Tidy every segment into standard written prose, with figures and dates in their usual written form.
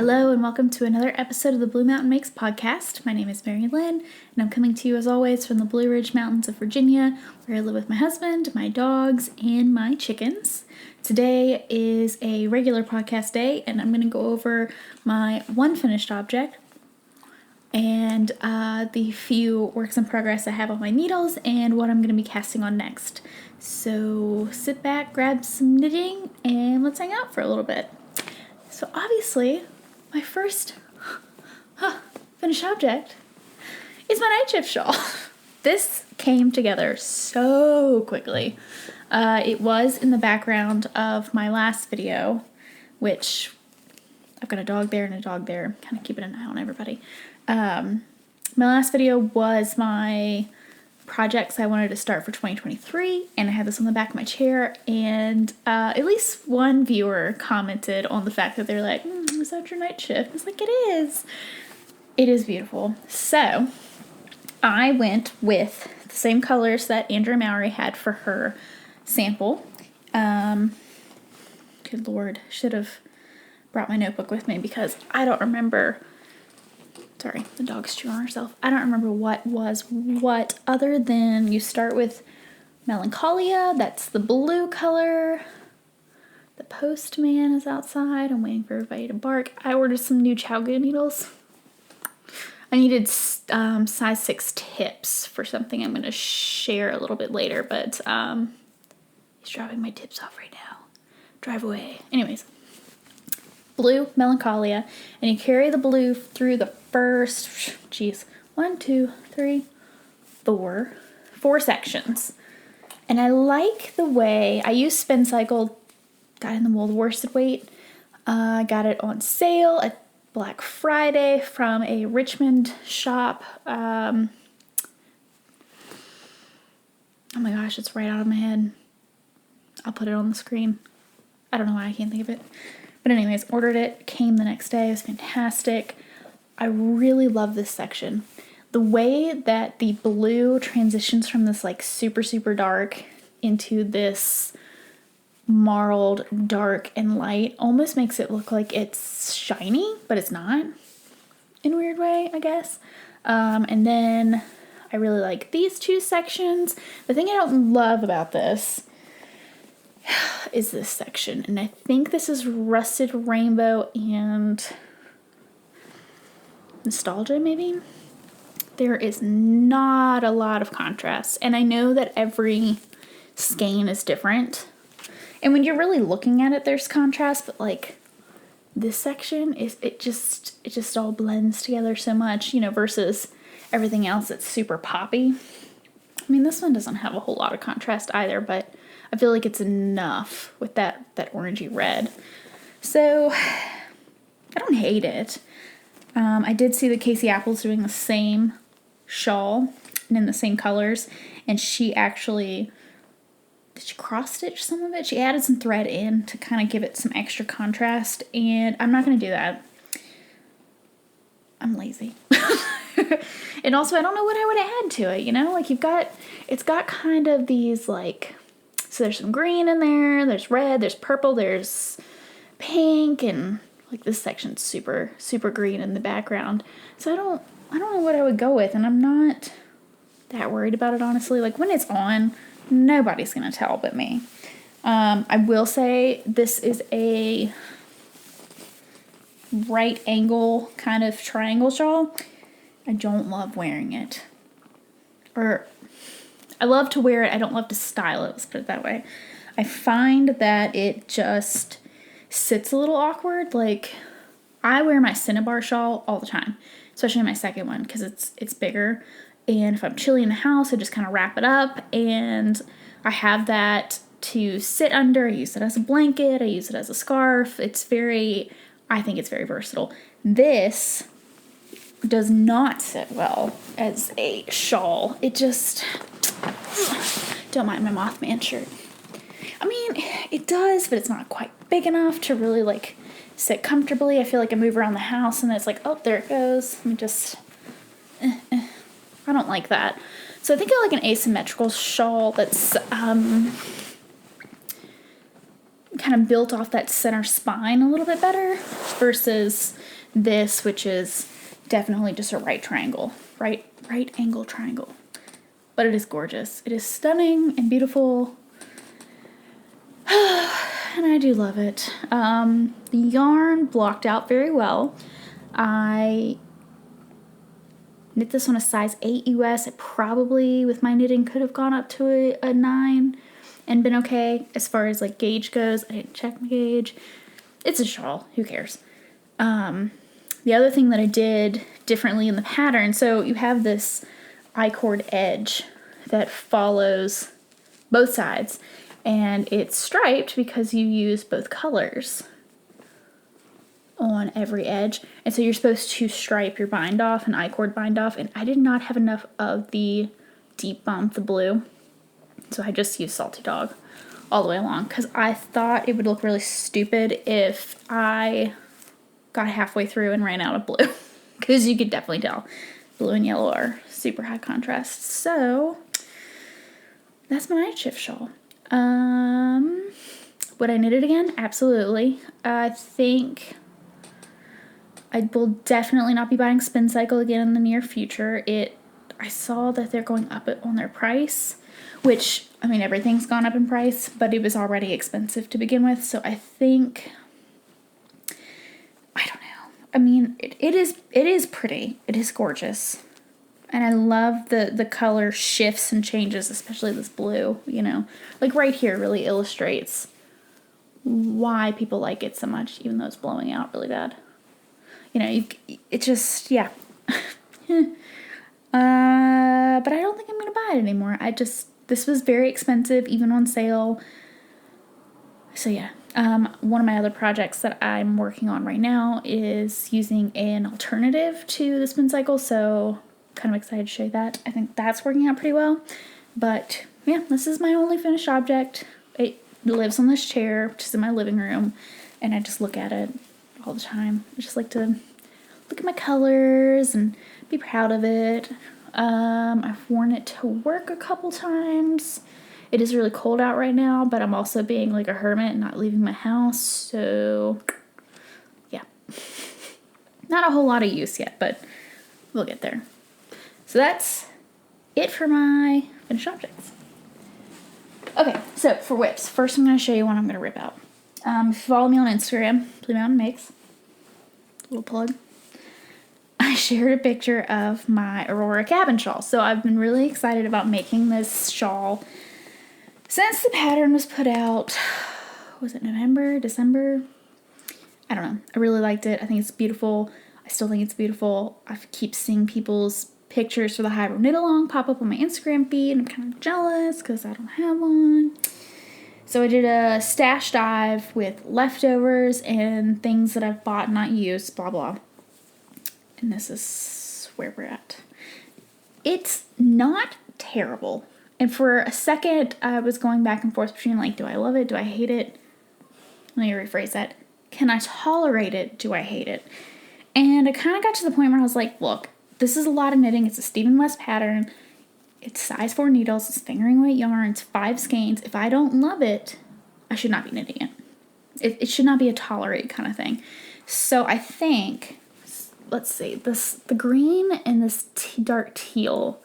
Hello and welcome to another episode of the Blue Mountain Makes podcast. My name is Mary Lynn and I'm coming to you as always from the Blue Ridge Mountains of Virginia, where I live with my husband, my dogs, and my chickens. Today is a regular podcast day and I'm going to go over my one finished object and the few works in progress I have on my needles and what I'm going to be casting on next. So sit back, grab some knitting, and let's hang out for a little bit. So obviously, my first finished object is my night shift shawl. This came together so quickly. It was in the background of my last video, which I've got a dog there and a dog there, kind of keeping an eye on everybody. My last video was my projects I wanted to start for 2023, and I had this on the back of my chair, and at least one viewer commented on the fact that they're like, is that your night shift? I was like, it is. It is beautiful. So I went with the same colors that Andrea Mowry had for her sample. Good Lord, should have brought my notebook with me because I don't remember. Sorry, the dog's chewing on herself. I don't remember what was what other than you start with Melancholia. That's the blue color. The postman is outside. I'm waiting for everybody to bark. I ordered some new ChiaoGoo needles. I needed size 6 tips for something I'm going to share a little bit later, but he's dropping my tips off right now. Drive away. Anyways. Blue Melancholia, and you carry the blue through the first, 4 sections. And I like the way, I use Spin Cycle, got in the mold worsted weight, got it on sale at Black Friday from a Richmond shop. Oh my gosh, it's right out of my head. I'll put it on the screen. I don't know why I can't think of it. But anyways, ordered it, came the next day, it was fantastic. I really love this section. The way that the blue transitions from this like super, super dark into this marled dark and light almost makes it look like it's shiny, but it's not in a weird way, I guess. And then I really like these two sections. The thing I don't love about this is this section, and I think this is Rusted Rainbow and Nostalgia, maybe? There is not a lot of contrast, and I know that every skein is different, and when you're really looking at it, there's contrast, but like this section is it just all blends together so much, versus everything else that's super poppy. I mean, this one doesn't have a whole lot of contrast either, but I feel like it's enough with that orangey red. So I don't hate it. I did see that Casey Apple's doing the same shawl and in the same colors, and she actually, did she cross stitch some of it? She added some thread in to kind of give it some extra contrast, and I'm not going to do that. I'm lazy. And also I don't know what I would add to it, like it's got kind of these like, so there's some green in there, there's red, there's purple, there's pink, and like this section's super, super green in the background. So I don't know what I would go with, and I'm not that worried about it, honestly. Like when it's on, nobody's gonna tell but me. I will say this is a right angle kind of triangle shawl. I don't love wearing it. Or I love to wear it. I don't love to style it. Let's put it that way. I find that it just sits a little awkward. Like I wear my Cinnabar shawl all the time, especially my second one because it's bigger. And if I'm chilly in the house, I just kind of wrap it up, and I have that to sit under. I use it as a blanket. I use it as a scarf. I think it's very versatile. This does not sit well as a shawl. It just, don't mind my Mothman shirt. I mean, it does, but it's not quite big enough to really like sit comfortably. I feel like I move around the house and it's like, oh, there it goes. Let me just, I don't like that. So I think I like an asymmetrical shawl that's kind of built off that center spine a little bit better versus this, which is definitely just a right angle triangle. But it is gorgeous. It is stunning and beautiful. And I do love it. The yarn blocked out very well. I knit this on a size 8 US. It probably, with my knitting, could have gone up to a 9 and been okay. As far as like gauge goes, I didn't check my gauge. It's a shawl. Who cares? The other thing that I did differently in the pattern, so you have this I-cord edge that follows both sides, and it's striped because you use both colors on every edge, and so you're supposed to stripe your bind off, an I-cord bind off, and I did not have enough of the Deep Bump, the blue, so I just used Salty Dog all the way along, because I thought it would look really stupid if I got halfway through and ran out of blue, because you could definitely tell blue and yellow are super high contrast. So that's my night shift shawl. Would I knit it again? Absolutely. I think I will definitely not be buying Spin Cycle again in the near future. I saw that they're going up on their price, which, I mean, everything's gone up in price, but it was already expensive to begin with, so I think, I don't know. I mean, it is pretty. It is gorgeous. And I love the color shifts and changes, especially this blue, you know. Like right here really illustrates why people like it so much, even though it's blowing out really bad. You know, it just, yeah. But I don't think I'm going to buy it anymore. This was very expensive, even on sale. So yeah. One of my other projects that I'm working on right now is using an alternative to the Spin Cycle, so kind of excited to show you that. I think that's working out pretty well. But yeah, this is my only finished object. It lives on this chair, which is in my living room, and I just look at it all the time. I just like to look at my colors and be proud of it. I've worn it to work a couple times. It is really cold out right now, but I'm also being like a hermit and not leaving my house, so yeah. Not a whole lot of use yet, but we'll get there. So that's it for my finished objects. Okay, so for whips, first I'm going to show you one I'm going to rip out. If you follow me on Instagram, Blue Mountain Makes, little plug, I shared a picture of my Aurora cabin shawl. So I've been really excited about making this shawl since the pattern was put out. Was it November, December? I don't know. I really liked it. I think it's beautiful. I still think it's beautiful. I keep seeing people's pictures for the Hybrid Knit Along pop up on my Instagram feed, and I'm kind of jealous because I don't have one. So I did a stash dive with leftovers and things that I've bought and not used, blah blah. And this is where we're at. It's not terrible. And for a second, I was going back and forth between like, do I love it? Do I hate it? Let me rephrase that. Can I tolerate it? Do I hate it? And I kind of got to the point where I was like, look, this is a lot of knitting. It's a Stephen West pattern. It's size 4 needles. It's fingering weight yarn. It's 5 skeins. If I don't love it, I should not be knitting it. It should not be a tolerate kind of thing. So I think, let's see, the green and this dark teal,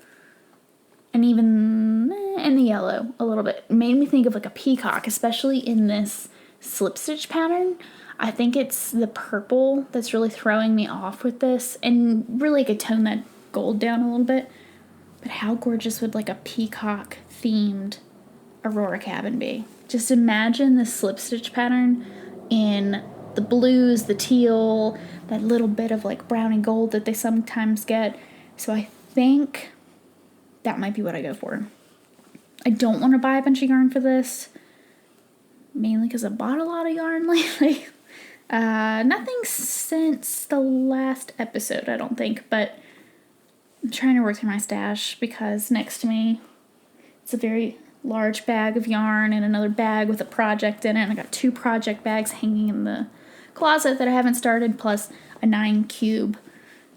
and even in the yellow a little bit, made me think of like a peacock, especially in this slip stitch pattern. I think it's the purple that's really throwing me off with this, and really could tone that gold down a little bit. But how gorgeous would like a peacock themed Aurora cabin be? Just imagine the slip stitch pattern in the blues, the teal, that little bit of like brown and gold that they sometimes get. So I think that might be what I go for. I don't want to buy a bunch of yarn for this, mainly because I bought a lot of yarn lately. Nothing since the last episode, I don't think, but I'm trying to work through my stash because next to me it's a very large bag of yarn and another bag with a project in it, and I got 2 project bags hanging in the closet that I haven't started, plus a 9-cube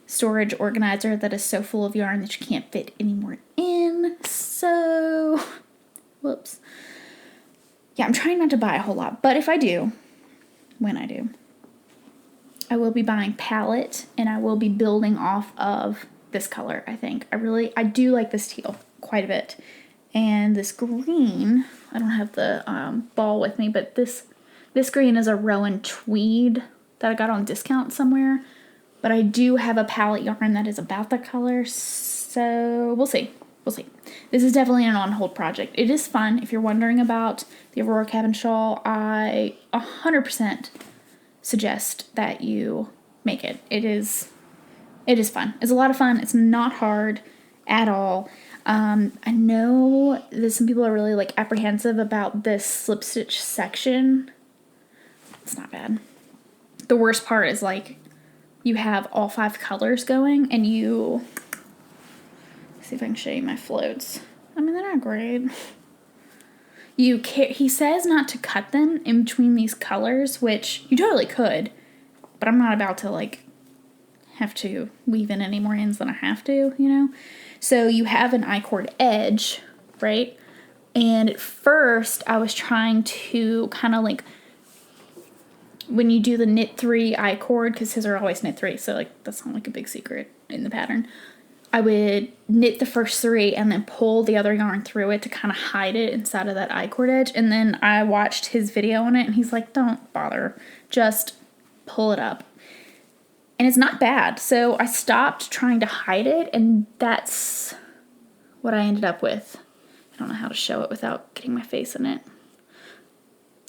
storage organizer that is so full of yarn that you can't fit any more in. So, whoops. Yeah, I'm trying not to buy a whole lot, but if I do, when I do, I will be buying palette, and I will be building off of this color, I think. I do like this teal quite a bit. And this green, I don't have the ball with me, but this green is a Rowan tweed that I got on discount somewhere. But I do have a palette yarn that is about the color, so we'll see. We'll see. This is definitely an on-hold project. It is fun. If you're wondering about the Aurora Cabin shawl, I 100% suggest that you make it. It is fun. It's a lot of fun. It's not hard at all. I know that some people are really like apprehensive about this slip stitch section. It's not bad. The worst part is like you have all 5 colors going, and you, let's see if I can show you my floats. I mean, they're not great. He says not to cut them in between these colors, which you totally could, but I'm not about to like have to weave in any more ends than I have to, you know? So you have an I-cord edge, right? And at first I was trying to kind of like, when you do the knit 3 I-cord, because his are always knit 3, so like that's not like a big secret in the pattern, I would knit the first 3 and then pull the other yarn through it to kind of hide it inside of that I-cord edge. And then I watched his video on it, and he's like, don't bother, just pull it up. And it's not bad. So I stopped trying to hide it, and that's what I ended up with. I don't know how to show it without getting my face in it.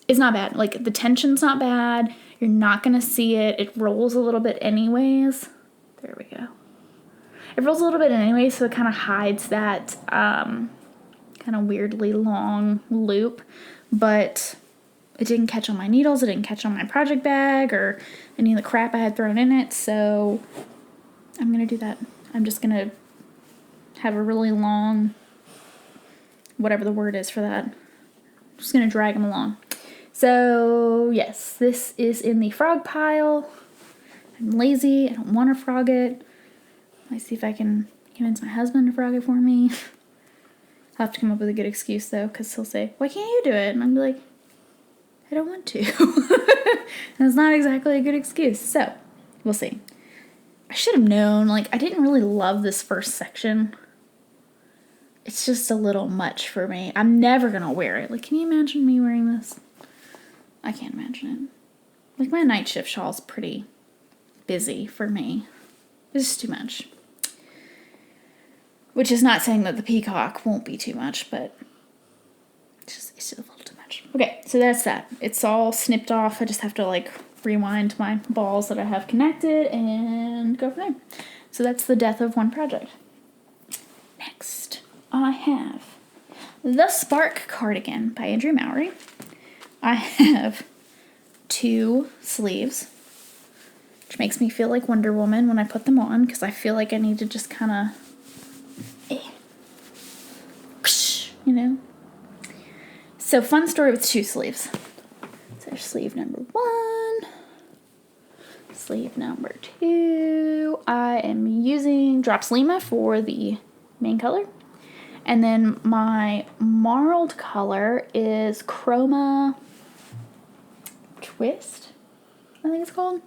It's not bad. Like, the tension's not bad. You're not going to see it. It rolls a little bit anyways. There we go. It rolls a little bit anyway, so it kind of hides that kind of weirdly long loop. But it didn't catch on my needles. It didn't catch on my project bag or any of the crap I had thrown in it. So I'm going to do that. I'm just going to have a really long, whatever the word is for that. I'm just going to drag them along. So yes, this is in the frog pile. I'm lazy. I don't want to frog it. Let's see if I can convince my husband to frog it for me. I'll have to come up with a good excuse though, because he'll say, why can't you do it? And I'll be like, I don't want to. That's not exactly a good excuse. So we'll see. I should have known, like, I didn't really love this first section. It's just a little much for me. I'm never going to wear it. Like, can you imagine me wearing this? I can't imagine it. Like, my night shift shawl is pretty busy for me. It's just too much. Which is not saying that the peacock won't be too much, but it's just a little too much. Okay, so that's that. It's all snipped off. I just have to, like, rewind my balls that I have connected and go from there. So that's the death of one project. Next, I have the Spark Cardigan by Andrea Mowry. I have 2 sleeves, which makes me feel like Wonder Woman when I put them on, because I feel like I need to just kind of, you know. So fun story with 2 sleeves. So there's sleeve number 1, sleeve number 2. I am using Drops Lima for the main color. And then my marled color is Chroma Twist, I think it's called.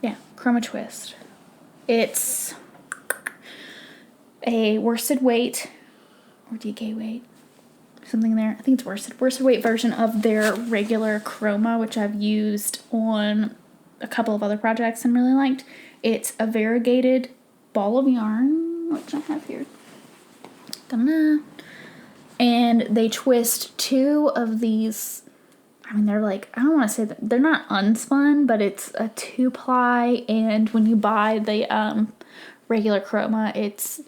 Yeah, Chroma Twist. It's a worsted weight or DK weight, something there. I think it's worsted weight version of their regular Chroma, which I've used on a couple of other projects and really liked. It's a variegated ball of yarn, which I have here. Ta-da. And they twist 2 of these. I mean, they're like, I don't want to say that they're not unspun, but it's a 2-ply, and when you buy the regular Chroma, it's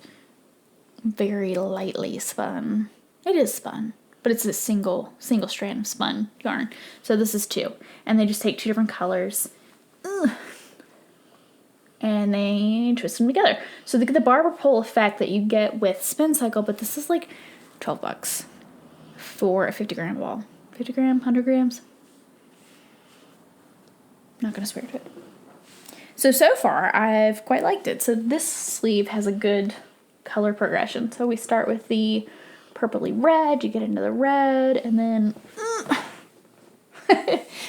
very lightly spun. It is spun, but it's a single strand of spun yarn. So this is 2, and they just take 2 different colors, and they twist them together. So they get the barber pole effect that you get with Spin Cycle, but this is like $12 for a 50-gram ball. 50 gram, 100 grams. Not gonna swear to it. So far, I've quite liked it. So this sleeve has a good color progression. So we start with the purpley red, you get into the red, and then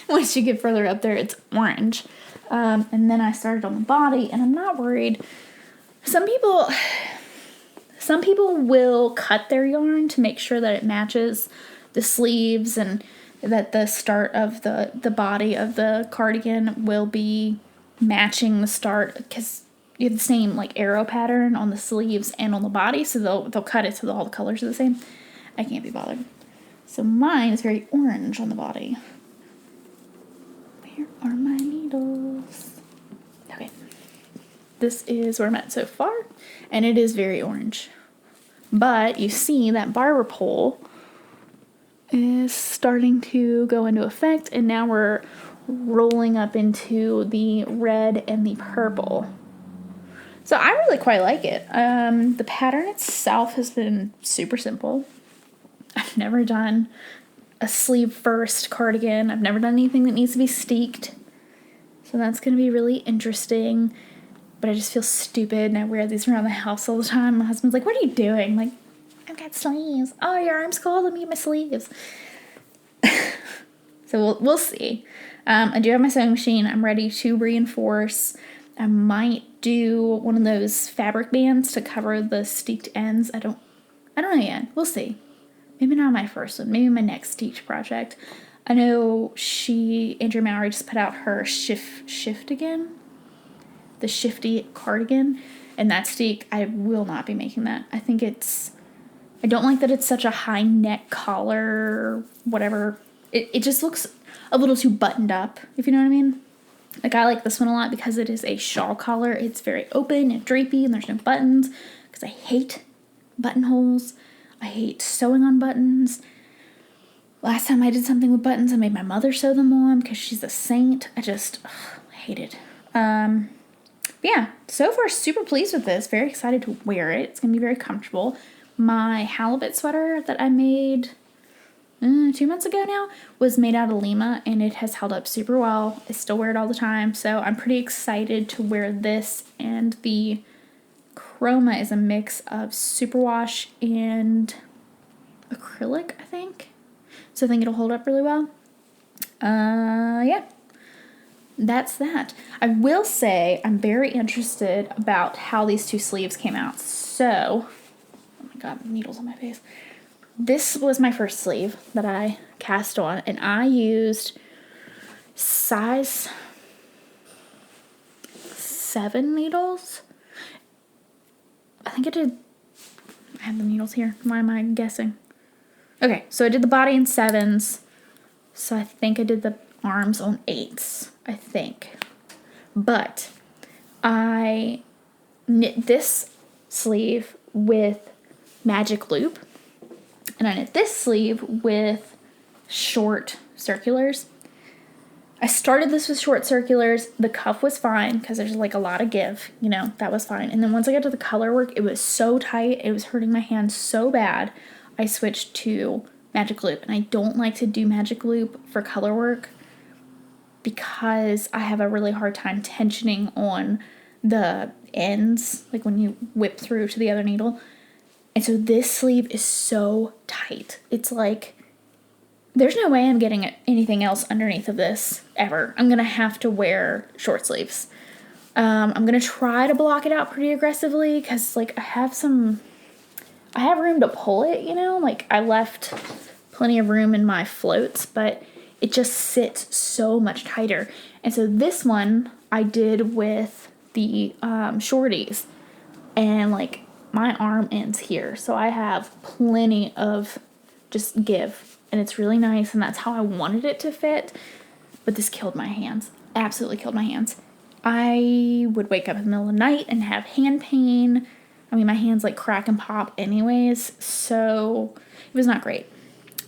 once you get further up there, it's orange. And then I started on the body, and I'm not worried. Some people will cut their yarn to make sure that it matches the sleeves and that the start of the body of the cardigan will be matching the start, because you have the same like arrow pattern on the sleeves and on the body, so they'll cut it so that all the colors are the same. I can't be bothered. So mine is very orange on the body. Where are my needles? Okay. This is where I'm at so far, and it is very orange. But you see that barber pole is starting to go into effect, and now we're rolling up into the red and the purple. So I really quite like it. The pattern itself has been super simple. I've never done a sleeve first cardigan. I've never done anything that needs to be steeked. So that's going to be really interesting. But I just feel stupid, and I wear these around the house all the time. My husband's like, what are you doing? I'm like, I've got sleeves. Oh, your arm's cold. Let me get my sleeves. So we'll see. I do have my sewing machine. I'm ready to reinforce. I might do one of those fabric bands to cover the steeked ends. I don't know yet. We'll see. Maybe not my first one. Maybe my next steeked project. I know Andrea Mowry just put out her shift again. The shifty cardigan. And that steek, I will not be making that. I don't like that it's such a high neck collar, whatever. It just looks a little too buttoned up, if you know what I mean. Like, I like this one a lot because it is a shawl collar. It's very open and drapey, and there's no buttons, because I hate buttonholes. I hate sewing on buttons. Last time I did something with buttons, I made my mother sew them on because she's a saint. I just hate it. Yeah, so far super pleased with this. Very excited to wear it. It's going to be very comfortable. My halibut sweater that I made 2 months ago now was made out of Lima, and it has held up super well. I still wear it all the time, so I'm pretty excited to wear this. And the chroma is a mix of superwash and acrylic, I think. So I think it'll hold up really well. Yeah. That's that. I will say I'm very interested about how these two sleeves came out. So, oh my god, needles on my face. This was my first sleeve that I cast on, and I used size 7 needles. I think I have the needles here. Why am I guessing? Okay, so I did the body in 7s. So I think I did the arms on 8s, I think. But I knit this sleeve with magic loop, and I knit this sleeve with short circulars. I started this with short circulars. The cuff was fine because there's like a lot of give, that was fine. And then once I got to the color work, it was so tight, it was hurting my hands so bad, I switched to magic loop. And I don't like to do magic loop for color work because I have a really hard time tensioning on the ends, like when you whip through to the other needle. And so this sleeve is so tight. It's like, there's no way I'm getting anything else underneath of this ever. I'm going to have to wear short sleeves. I'm going to try to block it out pretty aggressively because, like, I have room to pull it, Like, I left plenty of room in my floats, but it just sits so much tighter. And so this one I did with the shorties. And, like, my arm ends here. So I have plenty of just give. And it's really nice, and that's how I wanted it to fit. But this killed my hands. Absolutely killed my hands. I would wake up in the middle of the night and have hand pain. I mean, my hands like crack and pop anyways, so it was not great.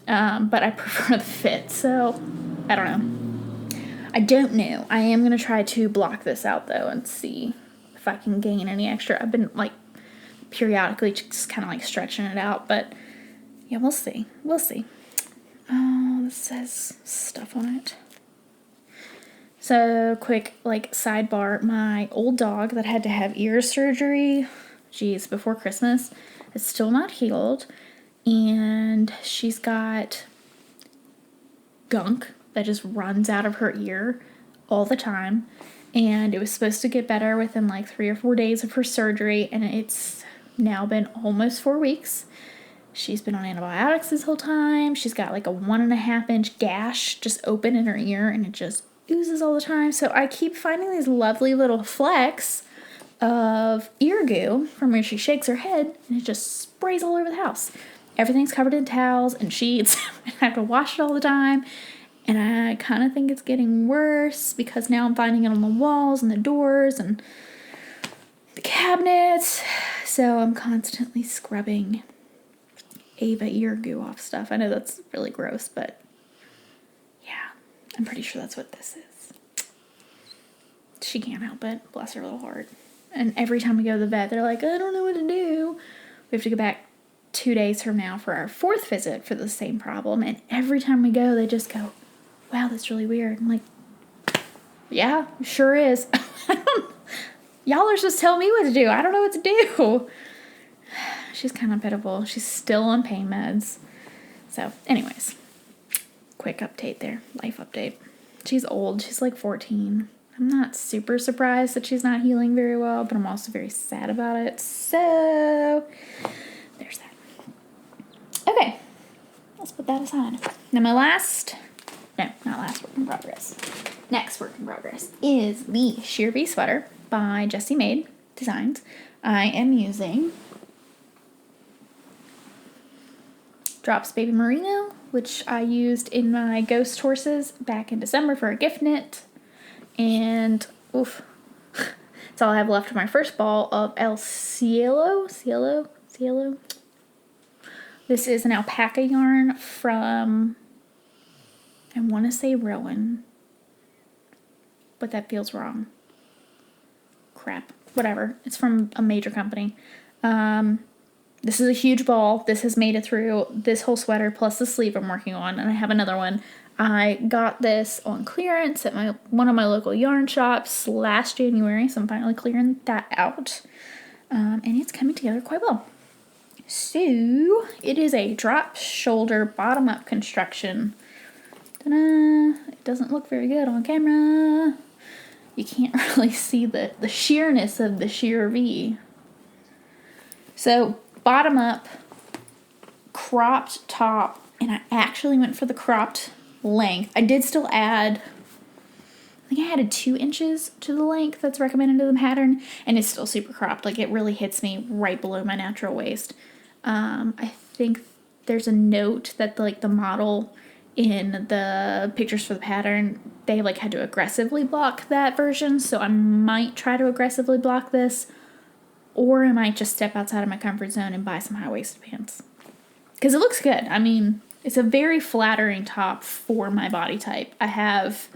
But I prefer the fit, so I don't know. I don't know. I am going to try to block this out, though, and see if I can gain any extra. I've been, like, periodically just kind of, like, stretching it out, but yeah, we'll see. We'll see. Oh, this says stuff on it. So, quick, like, sidebar. My old dog that had to have ear surgery, before Christmas, is still not healed. And she's got gunk that just runs out of her ear all the time. And it was supposed to get better within like 3 or 4 days of her surgery, and it's now been almost 4 weeks. She's been on antibiotics this whole time. She's got like a 1.5-inch gash just open in her ear, and it just oozes all the time. So I keep finding these lovely little flecks of ear goo from where she shakes her head, and it just sprays all over the house. Everything's covered in towels and sheets, and I have to wash it all the time. And I kind of think it's getting worse because now I'm finding it on the walls and the doors and the cabinets. So I'm constantly scrubbing Ava ear goo off stuff. I know that's really gross, but yeah, I'm pretty sure that's what this is. She can't help it. Bless her little heart. And every time we go to the vet, they're like, I don't know what to do. We have to go back 2 days from now for our 4th visit for the same problem. And every time we go, they just go, wow, that's really weird. I'm like, yeah, sure is. Y'all are just telling me what to do. I don't know what to do. She's kind of pitiful. She's still on pain meds. So, anyways, quick update there. Life update. She's old. She's like 14. I'm not super surprised that she's not healing very well, but I'm also very sad about it. So, there's that. Okay. Let's put that aside. Now, next work in progress is the Sheer Bee sweater by Jessie Maed Designs. I am using Drops Baby Merino, which I used in my Ghost Horses back in December for a gift knit. And, oof, that's all I have left of my first ball of El Cielo. This is an alpaca yarn from, I want to say Rowan, but that feels wrong. Crap. Whatever. It's from a major company. This is a huge ball. This has made it through this whole sweater plus the sleeve I'm working on, and I have another one. I got this on clearance at one of my local yarn shops last January, so I'm finally clearing that out. And it's coming together quite well. So, it is a drop shoulder bottom-up construction. Ta-da! It doesn't look very good on camera. You can't really see the sheerness of the sheer V. So, bottom up, cropped top, and I actually went for the cropped length. I did still add, I think I added 2 inches to the length that's recommended in the pattern, and it's still super cropped. Like, it really hits me right below my natural waist. I think there's a note that the model in the pictures for the pattern, they had to aggressively block that version, so I might try to aggressively block this, or I might just step outside of my comfort zone and buy some high-waisted pants. Because it looks good. I mean, it's a very flattering top for my body type. I have,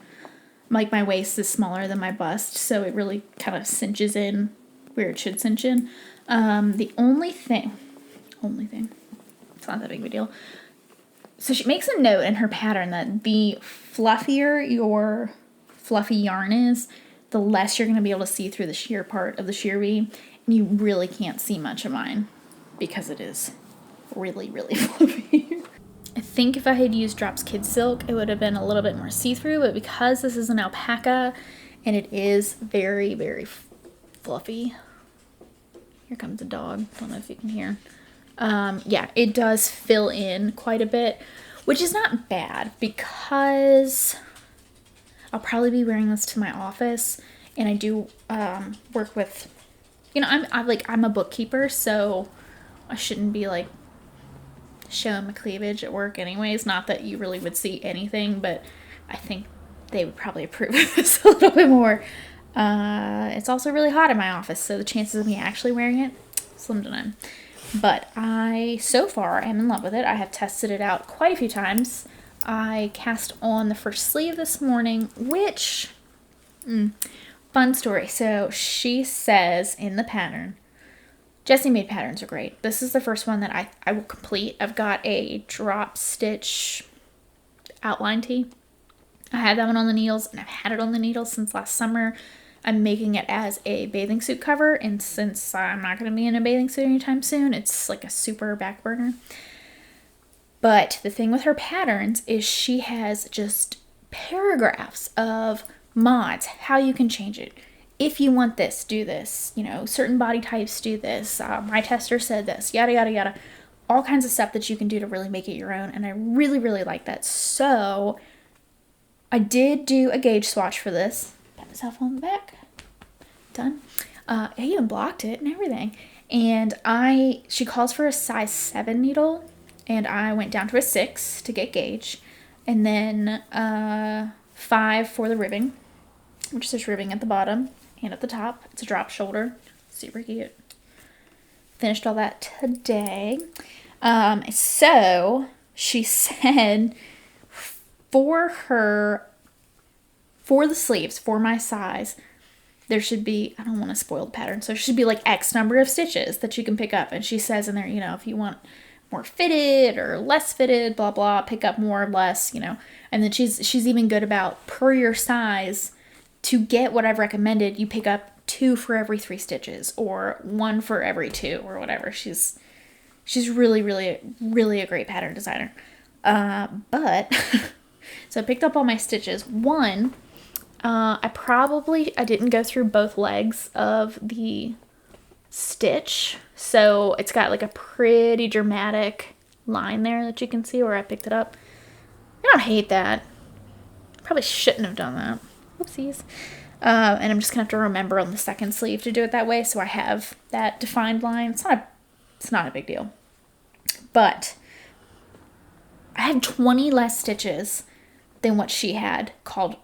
my waist is smaller than my bust, so it really kind of cinches in where it should cinch in. The only thing, it's not that big of a deal. So she makes a note in her pattern that the fluffier your fluffy yarn is, the less you're going to be able to see through the sheer part of the sheer V. And you really can't see much of mine because it is really, really fluffy. I think if I had used Drops Kid Silk, it would have been a little bit more see-through, but because this is an alpaca and it is very, very fluffy. Here comes a dog. Don't know if you can hear. Yeah, it does fill in quite a bit, which is not bad because I'll probably be wearing this to my office, and I do work with, I'm a bookkeeper, so I shouldn't be showing my cleavage at work anyways. Not that you really would see anything, but I think they would probably approve of this a little bit more. It's also really hot in my office, so the chances of me actually wearing it, slim to none. But I, so far, am in love with it. I have tested it out quite a few times. I cast on the first sleeve this morning, which, fun story. So she says in the pattern, Jessie Maed patterns are great. This is the first one that I will complete. I've got a drop stitch outline tee. I had that one on the needles, and I've had it on the needles since last summer. I'm making it as a bathing suit cover, and since I'm not going to be in a bathing suit anytime soon, it's like a super back burner. But the thing with her patterns is she has just paragraphs of mods, how you can change it. If you want this, do this. Certain body types do this. My tester said this, yada, yada, yada. All kinds of stuff that you can do to really make it your own. And I really, really like that. So I did do a gauge swatch for this. Pat myself on the back. Done. I even blocked it and everything. And she calls for a size 7 needle. And I went down to a 6 to get gauge. And then 5 for the ribbing, which says ribbing at the bottom and at the top. It's a drop shoulder. Super cute. Finished all that today. So she said for the sleeves, for my size, there should be, I don't want to spoil the pattern, so there should be like X number of stitches that you can pick up. And she says in there, if you want more fitted or less fitted, blah, blah, pick up more or less, And then she's even good about per your size, to get what I've recommended, you pick up 2 for every 3 stitches or 1 for every 2 or whatever. She's really, really, really a great pattern designer. But so I picked up all my stitches. One, I didn't go through both legs of the stitch. So it's got like a pretty dramatic line there that you can see where I picked it up. I don't hate that. Probably shouldn't have done that. Whoopsies. And I'm just gonna have to remember on the second sleeve to do it that way, so I have that defined line. It's not a big deal. But I had 20 less stitches than what she had called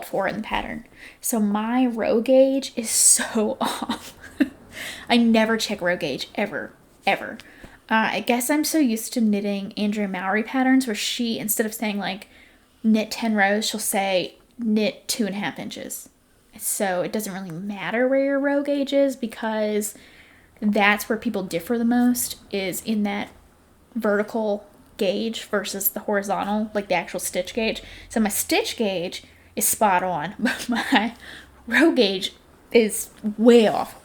for in the pattern. So my row gauge is so off. I never check row gauge ever. I guess I'm so used to knitting Andrea Mowry patterns where she, instead of saying like knit 10 rows, she'll say knit 2.5 inches. So it doesn't really matter where your row gauge is, because that's where people differ the most, is in that vertical gauge versus the horizontal, like the actual stitch gauge. So my stitch gauge is spot on, but my row gauge is way off.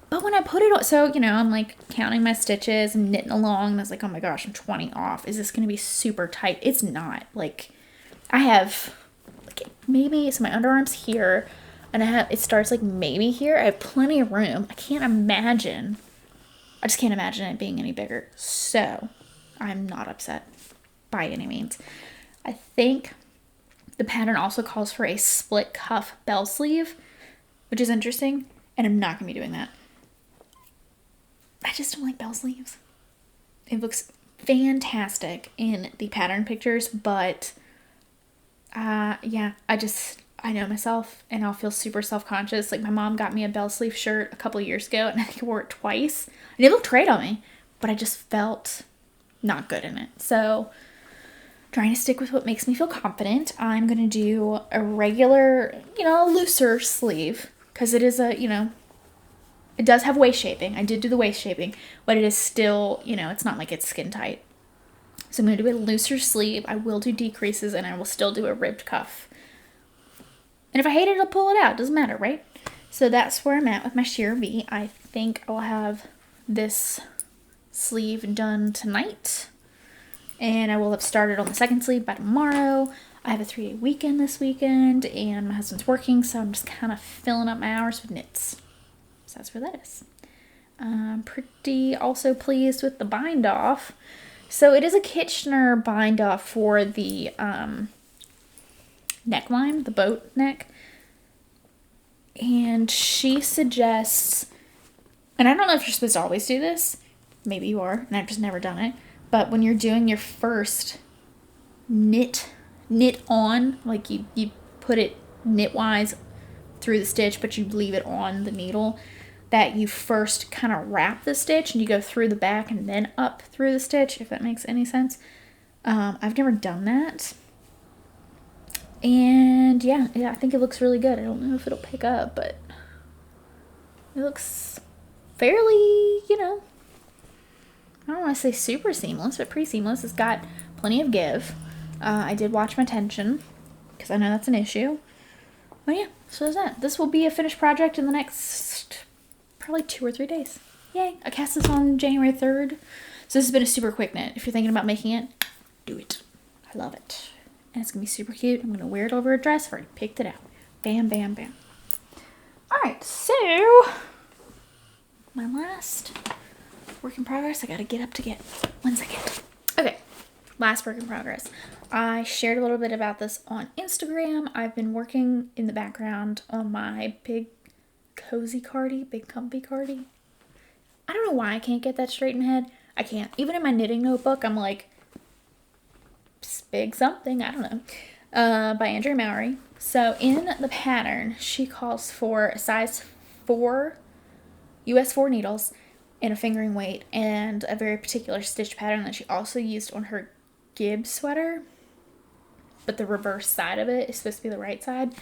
But when I put it on, so, I'm like counting my stitches and knitting along, and I was like, oh my gosh, I'm 20 off. Is this going to be super tight? It's not. Like, I have, like, maybe, so my underarm's here, and it starts like maybe here. I have plenty of room. I just can't imagine it being any bigger. So I'm not upset by any means. I think the pattern also calls for a split cuff bell sleeve, which is interesting, and I'm not going to be doing that. I just don't like bell sleeves. It looks fantastic in the pattern pictures, but yeah, I know myself, and I'll feel super self-conscious. Like, my mom got me a bell sleeve shirt a couple of years ago, and I think I wore it twice, and it looked great on me, but I just felt not good in it. So trying to stick with what makes me feel confident. I'm going to do a regular, looser sleeve, because it is it does have waist shaping. I did do the waist shaping, but it is still, it's not like it's skin tight. So I'm going to do a looser sleeve. I will do decreases, and I will still do a ribbed cuff. And if I hate it, I'll pull it out. Doesn't matter, right? So that's where I'm at with my sheer V. I think I'll have this sleeve done tonight, and I will have started on the second sleeve by tomorrow. I have a 3-day weekend this weekend, and my husband's working, so I'm just kind of filling up my hours with knits. So that's where that is. I'm pretty also pleased with the bind off. So it is a Kitchener bind off for the neckline, the boat neck. And she suggests, and I don't know if you're supposed to always do this. Maybe you are, and I've just never done it. But when you're doing your first knit on, like you put it knitwise through the stitch, but you leave it on the needle, that you first kind of wrap the stitch and you go through the back and then up through the stitch, if that makes any sense. I've never done that. And yeah, I think it looks really good. I don't know if it'll pick up, but it looks fairly, I don't want to say super seamless, but pretty seamless. It's got plenty of give. I did watch my tension, because I know that's an issue. But yeah, so there's that. This will be a finished project in the next probably 2 or 3 days. Yay! I cast this on January 3rd. So this has been a super quick knit. If you're thinking about making it, do it. I love it. and it's going to be super cute. I'm going to wear it over a dress. I've already picked it out. Bam, bam, bam. Alright, so my last work in progress. I got to get up to get 1 second. Okay, last work in progress. I shared a little bit about this on Instagram. I've been working in the background on my big cozy cardi, big comfy cardi. I don't know why I can't get that straight in the head. I can't. Even in my knitting notebook, I'm like, big something, I don't know, by Andrea Mowry. So in the pattern, she calls for a size 4, US 4 needles and a fingering weight and a very particular stitch pattern that she also used on her Gibb sweater, but the reverse side of it is supposed to be the right side.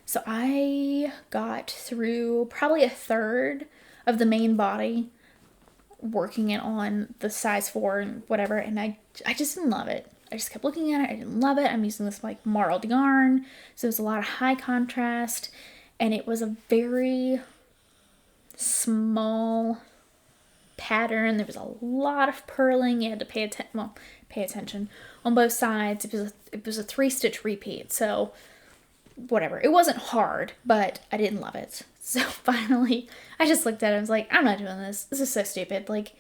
So I got through probably a third of the main body working it on the size 4 and whatever, and I just didn't love it. I just kept looking at it. I didn't love it. I'm using this like marled yarn, so it was a lot of high contrast, and it was a very small pattern. There was a lot of purling. You had to pay attention on both sides. It was a 3-stitch repeat, so whatever. It wasn't hard, but I didn't love it. So finally, I just looked at it and was like, I'm not doing this. This is so stupid. Like,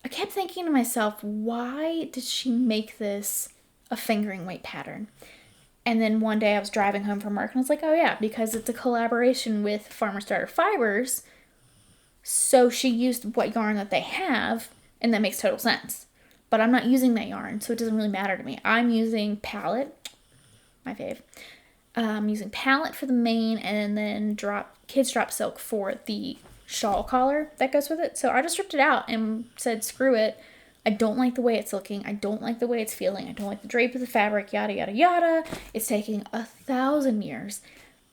I kept thinking to myself, why did she make this a fingering weight pattern? And then one day I was driving home from work and I was like, oh yeah, because it's a collaboration with Farmer Starter Fibers. So she used what yarn that they have, and that makes total sense. But I'm not using that yarn, so it doesn't really matter to me. I'm using Palette, my fave. I'm using Palette for the main, and then Kids Drop Silk for the shawl collar that goes with it. So I just ripped it out and said, screw it. I don't like the way it's looking. I don't like the way it's feeling. I don't like the drape of the fabric, yada, yada, yada. It's taking 1,000 years.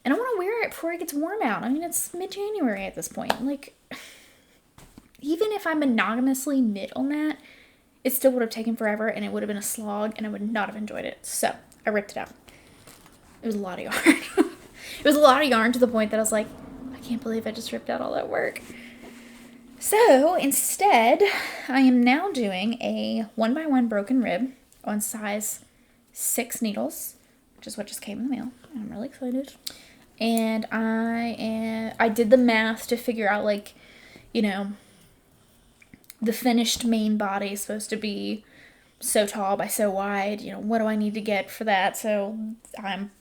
And I want to wear it before it gets warm out. I mean, it's mid-January at this point. Like, even if I monogamously knit on that, it still would have taken forever, and it would have been a slog, and I would not have enjoyed it. So I ripped it out. It was a lot of yarn. It was a lot of yarn to the point that I was like, I can't believe I just ripped out all that work. So instead, I am now doing a 1x1 broken rib on size 6 needles, which is what just came in the mail. I'm really excited. And I did the math to figure out, like, you know, the finished main body is supposed to be so tall by so wide. You know, what do I need to get for that? So I'm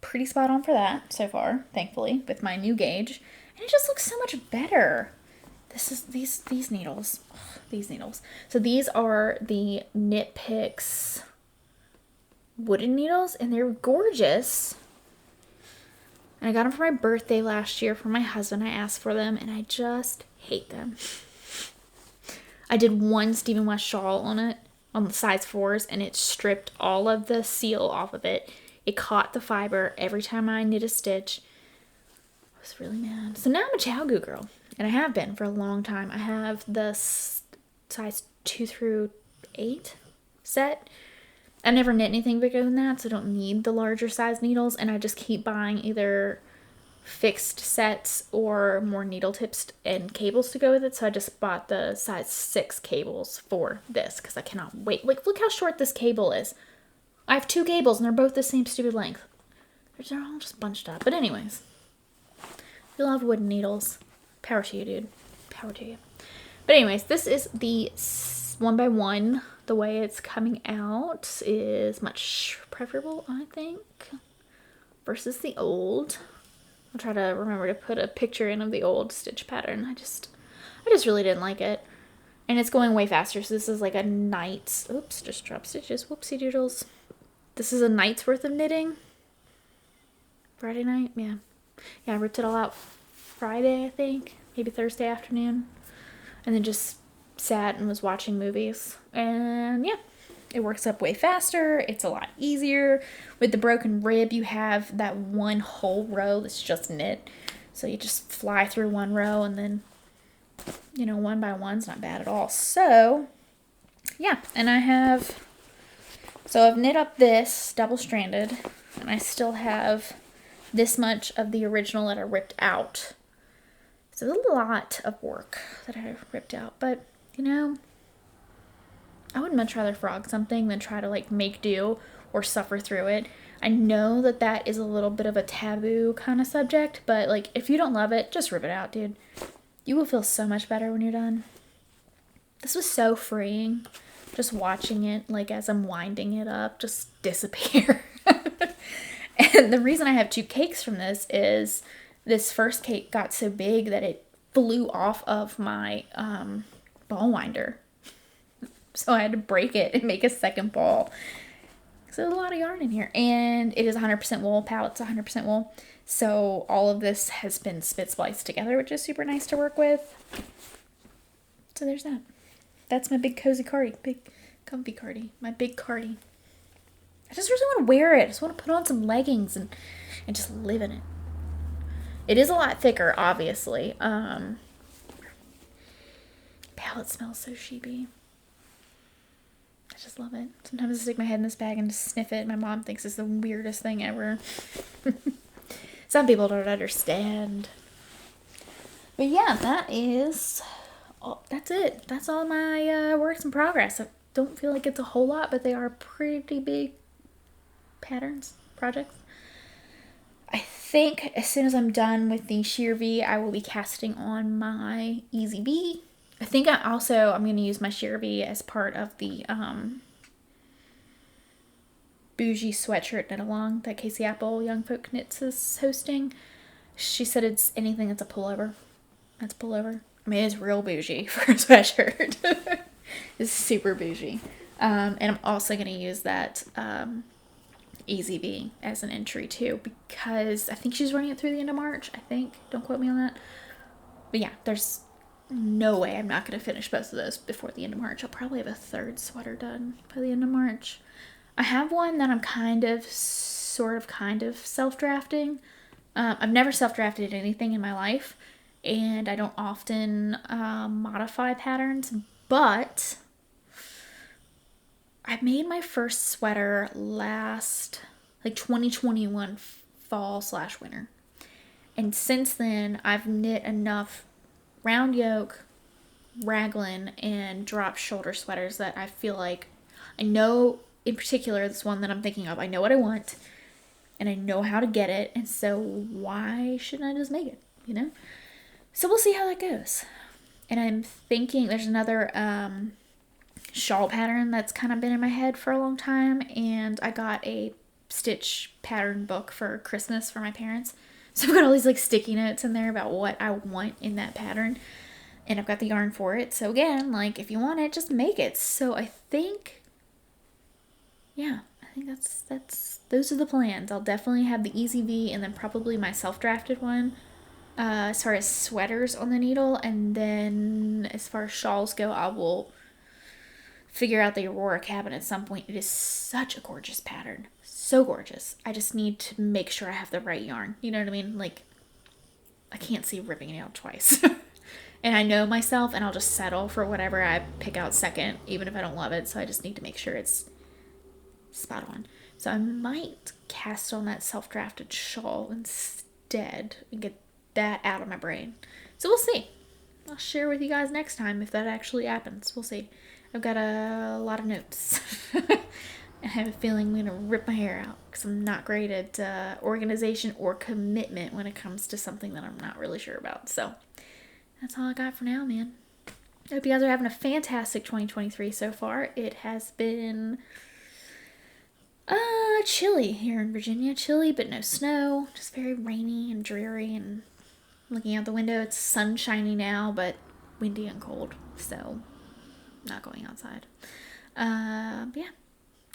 pretty spot on for that so far, thankfully, with my new gauge. And it just looks so much better. This is these needles. Ugh, these needles. So these are the Knit Picks wooden needles, and they're gorgeous. And I got them for my birthday last year from my husband. I asked for them, and I just hate them. I did one Stephen West shawl on it, on the size 4s, and it stripped all of the seal off of it. It caught the fiber every time I knit a stitch. I was really mad. So now I'm a ChiaoGoo girl, and I have been for a long time. I have the size 2 through 8 set. I never knit anything bigger than that, so I don't need the larger size needles, and I just keep buying either fixed sets or more needle tips and cables to go with it. So I just bought the size 6 cables for this because I cannot wait. Like, look how short this cable is. I have 2 cables and they're both the same stupid length. They're all just bunched up. But anyways, if you love wooden needles, power to you, dude. Power to you. But anyways, this is the 1x1. The way it's coming out is much preferable, I think, versus the old. I'll try to remember to put a picture in of the old stitch pattern. I just really didn't like it. And it's going way faster, so this is like a night's... Oops, just dropped stitches. Whoopsie doodles. This is a night's worth of knitting. Friday night? Yeah. Yeah, I ripped it all out Friday, I think. Maybe Thursday afternoon. And then just sat and was watching movies. And yeah, it works up way faster. It's a lot easier. With the broken rib, you have that one whole row that's just knit. So you just fly through one row and then, you know, 1x1's not bad at all. So, yeah. And I've knit up this double-stranded. And I still have this much of the original that I ripped out. So it's a lot of work that I ripped out. But, you know, I would much rather frog something than try to, like, make do or suffer through it. I know that that is a little bit of a taboo kind of subject, but like if you don't love it, just rip it out, dude. You will feel so much better when you're done. This was so freeing. Just watching it, like as I'm winding it up, just disappear. And the reason I have 2 cakes from this is this first cake got so big that it flew off of my ball winder. So I had to break it and make a second ball. So there's a lot of yarn in here. And it is 100% wool. Pallet's 100% wool. So all of this has been spit spliced together, which is super nice to work with. So there's that. That's my big cozy cardi. Big comfy cardi. My big cardi. I just really want to wear it. I just want to put on some leggings and just live in it. It is a lot thicker, obviously. Palette smells so sheepy. I just love it. Sometimes I stick my head in this bag and just sniff it. My mom thinks it's the weirdest thing ever. Some people don't understand. But yeah, that's it. That's all my works in progress. I don't feel like it's a whole lot, but they are pretty big patterns, projects. I think as soon as I'm done with the Sheer V, I will be casting on my Easy V. I think I'm going to use my Sheer V as part of the bougie sweatshirt knit along that Casey Apple Young Folk Knits is hosting. She said it's anything that's a pullover. That's pullover. I mean, it's real bougie for a sweatshirt. It's super bougie. And I'm also going to use that Easy V as an entry too, because I think she's running it through the end of March. I think. Don't quote me on that. But yeah, there's no way I'm not going to finish both of those before the end of March. I'll probably have a third sweater done by the end of March. I have one that I'm kind of self-drafting. I've never self-drafted anything in my life, and I don't often modify patterns, but I made my first sweater last, 2021 fall/winter. And since then, I've knit enough round yoke, raglan, and drop shoulder sweaters that I feel like I know, in particular, this one that I'm thinking of, I know what I want, and I know how to get it, and so why shouldn't I just make it, So we'll see how that goes. And I'm thinking there's another shawl pattern that's kind of been in my head for a long time, and I got a stitch pattern book for Christmas for my parents. So I've got all these sticky notes in there about what I want in that pattern, and I've got the yarn for it. So again, if you want it, just make it. So I think that's those are the plans. I'll definitely have the Easy V and then probably my self-drafted one as far as sweaters on the needle, and then as far as shawls go, I will figure out the Aurora cabin at some point. It is such a gorgeous pattern. So gorgeous. I just need to make sure I have the right yarn. You know what I mean? I can't see ripping it out twice. And I know myself, and I'll just settle for whatever I pick out second, even if I don't love it. So I just need to make sure it's spot on. So I might cast on that self-drafted shawl instead and get that out of my brain. So we'll see. I'll share with you guys next time if that actually happens. We'll see. I've got a lot of notes. I have a feeling I'm going to rip my hair out because I'm not great at organization or commitment when it comes to something that I'm not really sure about. So that's all I got for now, man. I hope you guys are having a fantastic 2023 so far. It has been chilly here in Virginia. Chilly, but no snow. Just very rainy and dreary, and looking out the window, it's sunshiny now, but windy and cold. So not going outside. But yeah.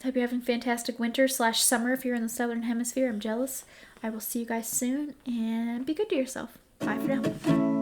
Hope you're having a fantastic winter/summer if you're in the southern hemisphere. I'm jealous. I will see you guys soon, and be good to yourself. Bye for now.